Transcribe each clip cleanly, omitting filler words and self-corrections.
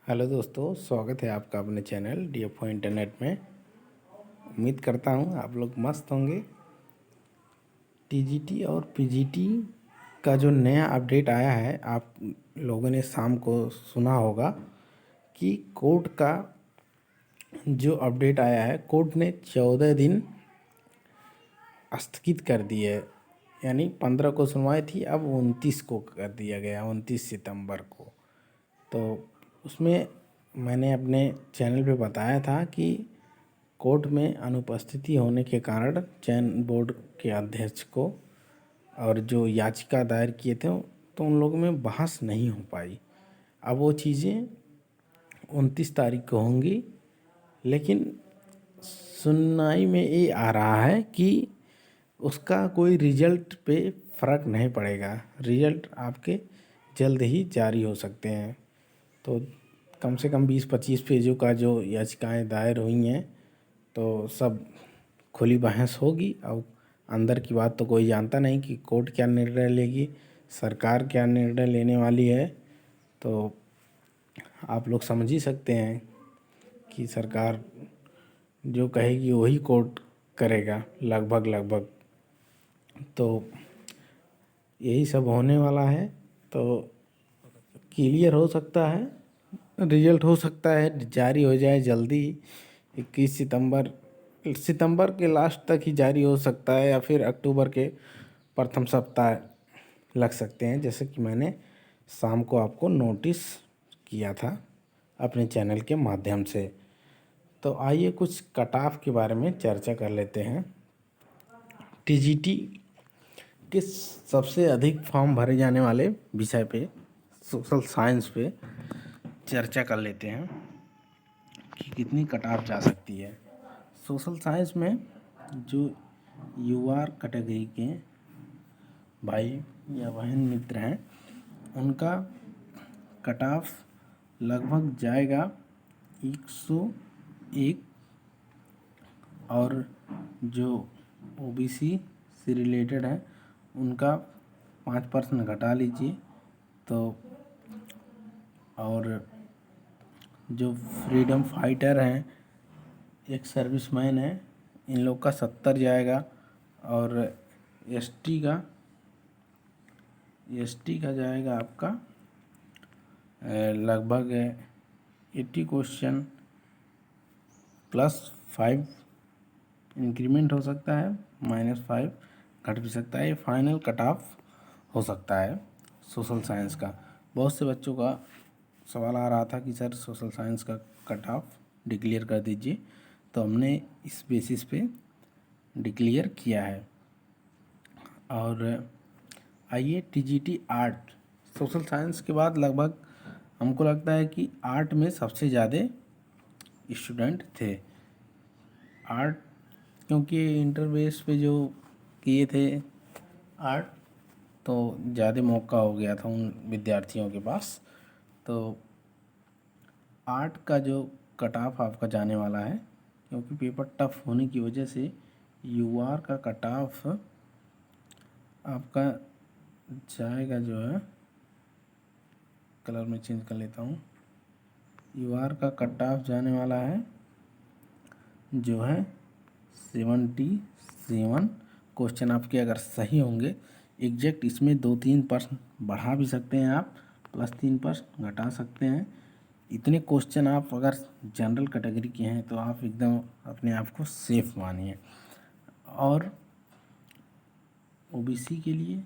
Hello दोस्तों, स्वागत है आपका अपने चैनल डीएफओ इंटरनेट में। उम्मीद करता हूँ आप लोग मस्त होंगे। टीजीटी और पीजीटी का जो नया अपडेट आया है, आप लोगों ने शाम को सुना होगा कि कोर्ट का जो अपडेट आया है, कोर्ट ने 14 दिन स्थगित कर दिए। यानी 15 को सुनवाई थी, अब 29 को कर दिया गया, 29 सितंबर को। तो उसमें मैंने अपने चैनल पे बताया था कि कोर्ट में अनुपस्थिति होने के कारण चयन बोर्ड के अध्यक्ष को और जो याचिका दायर किए थे तो उन लोगों में बहस नहीं हो पाई। अब वो चीज़ें 29 तारीख को होंगी, लेकिन सुनवाई में ये आ रहा है कि उसका कोई रिजल्ट पे फ़र्क नहीं पड़ेगा। रिजल्ट आपके जल्द ही जारी हो सकते हैं। तो कम से कम 20-25 पेजों का जो याचिकाएं दायर हुई हैं, तो सब खुली बहस होगी। अब अंदर की बात तो कोई जानता नहीं कि कोर्ट क्या निर्णय लेगी, सरकार क्या निर्णय लेने वाली है। तो आप लोग समझ ही सकते हैं कि सरकार जो कहेगी वही कोर्ट करेगा लगभग। तो यही सब होने वाला है। तो क्लियर हो सकता है, रिजल्ट हो सकता है जारी हो जाए जल्दी। 21 सितंबर के लास्ट तक ही जारी हो सकता है, या फिर अक्टूबर के प्रथम सप्ताह लग सकते हैं, जैसे कि मैंने शाम को आपको नोटिस किया था अपने चैनल के माध्यम से। तो आइए कुछ कट ऑफ के बारे में चर्चा कर लेते हैं। टीजीटी के सबसे अधिक फॉर्म भरे जाने वाले विषय पे, सोशल साइंस पे चर्चा कर लेते हैं कि कितनी कट ऑफ जा सकती है। सोशल साइंस में जो यूआर कैटेगरी के भाई या बहन मित्र हैं, उनका कट ऑफ लगभग जाएगा 101, और जो ओबीसी से रिलेटेड है उनका 5% घटा लीजिए तो, और जो फ्रीडम फाइटर हैं, एक सर्विसमैन है, इन लोग का 70 जाएगा। और एसटी का जाएगा आपका लगभग 80 क्वेश्चन +5 इंक्रीमेंट हो सकता है, -5 घट भी सकता है। ये फाइनल कट ऑफ हो सकता है सोशल साइंस का। बहुत से बच्चों का सवाल आ रहा था कि सर सोशल साइंस का कट ऑफ डिक्लेयर कर दीजिए, तो हमने इस बेसिस पे डिक्लेयर किया है। और आइए टीजीटी आर्ट, सोशल साइंस के बाद लगभग हमको लगता है कि आर्ट में सबसे ज़्यादा स्टूडेंट थे। आर्ट क्योंकि इंटर बेस पे जो किए थे आर्ट, तो ज़्यादा मौका हो गया था उन विद्यार्थियों के पास। तो आर्ट का जो कट ऑफ आपका जाने वाला है, क्योंकि पेपर टफ होने की वजह से यूआर का कट ऑफ आपका जाएगा, जो है कलर में चेंज कर लेता हूँ, यूआर का कट ऑफ जाने वाला है जो है 77 क्वेश्चन। आपके अगर सही होंगे एग्जैक्ट, इसमें 2-3% बढ़ा भी सकते हैं आप, +3% घटा सकते हैं। इतने क्वेश्चन आप अगर जनरल कैटेगरी के हैं तो आप एकदम अपने आप को सेफ मानिए। और ओबीसी के लिए,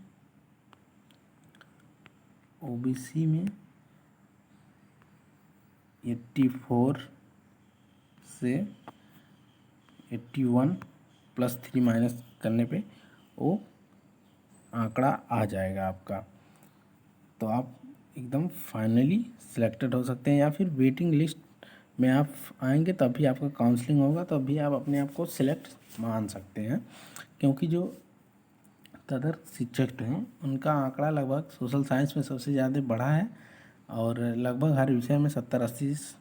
ओबीसी में 84 से 81 +3 माइनस करने पे वो आंकड़ा आ जाएगा आपका। तो आप एकदम फाइनली सिलेक्टेड हो सकते हैं, या फिर वेटिंग लिस्ट में आप आएंगे तब भी आपका काउंसलिंग होगा, तब भी आप अपने आप को सिलेक्ट मान सकते हैं। क्योंकि जो तदर्थ शिक्षक हैं उनका आंकड़ा लगभग सोशल साइंस में सबसे ज़्यादा बढ़ा है, और लगभग हर विषय में 70-80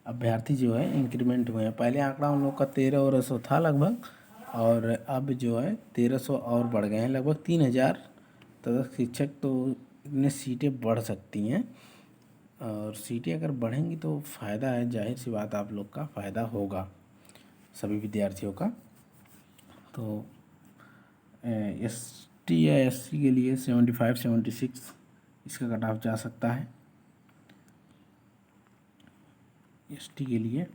अभ्यर्थी जो है इंक्रीमेंट हुए हैं। पहले आंकड़ा उन लोग का 1300 था लगभग, और अब जो है 1300 और बढ़ गए हैं, लगभग 3000 तदर्थ शिक्षक। तो इतने सीटें बढ़ सकती हैं। और सीटें अगर बढ़ेंगी तो फ़ायदा है, जाहिर सी बात आप लोग का फ़ायदा होगा सभी विद्यार्थियों का। तो ST या SC के लिए 75 76 इसका कट ऑफ जा सकता है। ST के लिए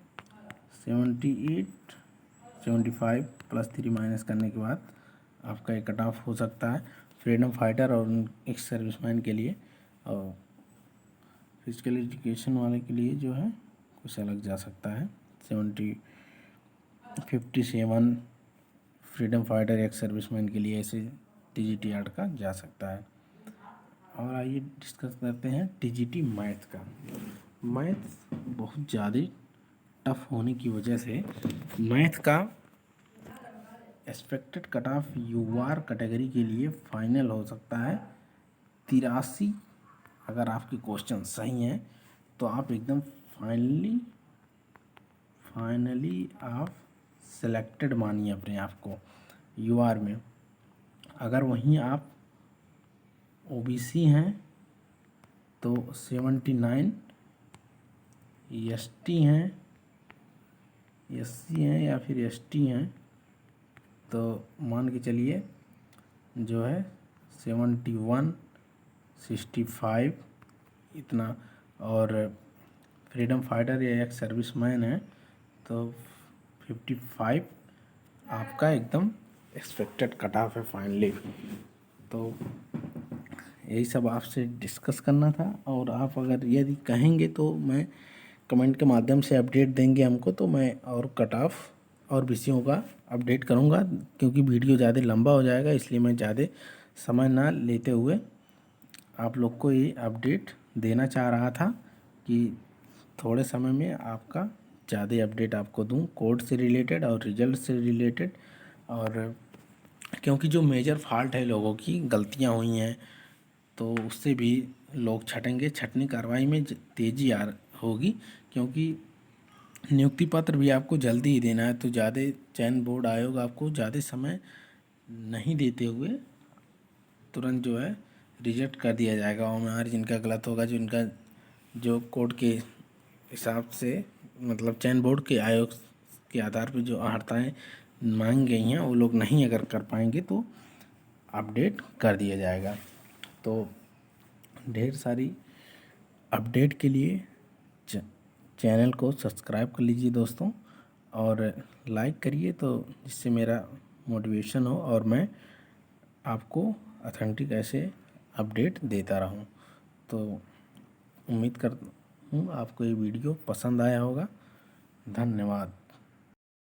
78 75 +3 माइनस करने के बाद आपका एक कट ऑफ हो सकता है। फ्रीडम फाइटर और एक्स सर्विसमैन के लिए, और फिजिकल एजुकेशन वाले के लिए जो है कुछ अलग जा सकता है। 57 फ्रीडम फाइटर एक्स सर्विसमैन के लिए ऐसे TGT आर्ट का जा सकता है। और आइए डिस्कस करते हैं TGT मैथ का। मैथ बहुत ज़्यादा टफ होने की वजह से मैथ का expected cut off UR category के लिए फाइनल हो सकता है 83। अगर आपके क्वेश्चन सही हैं तो आप एकदम फाइनली आप सेलेक्टेड मानिए अपने आप को UR में। अगर वहीं आप OBC हैं तो 79, ST हैं, SC हैं या फिर ST हैं तो मान के चलिए जो है 71 65 इतना। और फ्रीडम फाइटर या एक सर्विसमैन है तो 55 आपका एकदम एक्सपेक्टेड कट ऑफ है फाइनली। तो यही सब आपसे डिस्कस करना था। और आप अगर यदि कहेंगे तो मैं कमेंट के माध्यम से अपडेट देंगे हमको, तो मैं और कट ऑफ और विषयों का अपडेट करूंगा, क्योंकि वीडियो ज़्यादा लंबा हो जाएगा, इसलिए मैं ज़्यादा समय ना लेते हुए आप लोग को ये अपडेट देना चाह रहा था कि थोड़े समय में आपका ज़्यादा अपडेट आपको दूं कोड से रिलेटेड और रिजल्ट से रिलेटेड। और क्योंकि जो मेजर फॉल्ट है, लोगों की गलतियां हुई हैं, तो उससे भी लोग छटेंगे। छटनी कार्रवाई में तेज़ी होगी, क्योंकि नियुक्ति पत्र भी आपको जल्दी ही देना है। तो ज़्यादा चयन बोर्ड आयोग आपको ज़्यादा समय नहीं देते हुए तुरंत जो है रिजेक्ट कर दिया जाएगा। OMR जिनका गलत होगा, जिनका जो कोड के हिसाब से मतलब चयन बोर्ड के आयोग के आधार पर जो अर्हताएँ मांगी गई हैं वो लोग नहीं अगर कर पाएंगे तो अपडेट कर दिया जाएगा। तो ढेर सारी अपडेट के लिए चैनल को सब्सक्राइब कर लीजिए दोस्तों, और लाइक करिए, तो जिससे मेरा मोटिवेशन हो और मैं आपको ऑथेंटिक ऐसे अपडेट देता रहूं। तो उम्मीद करता हूँ आपको ये वीडियो पसंद आया होगा। धन्यवाद।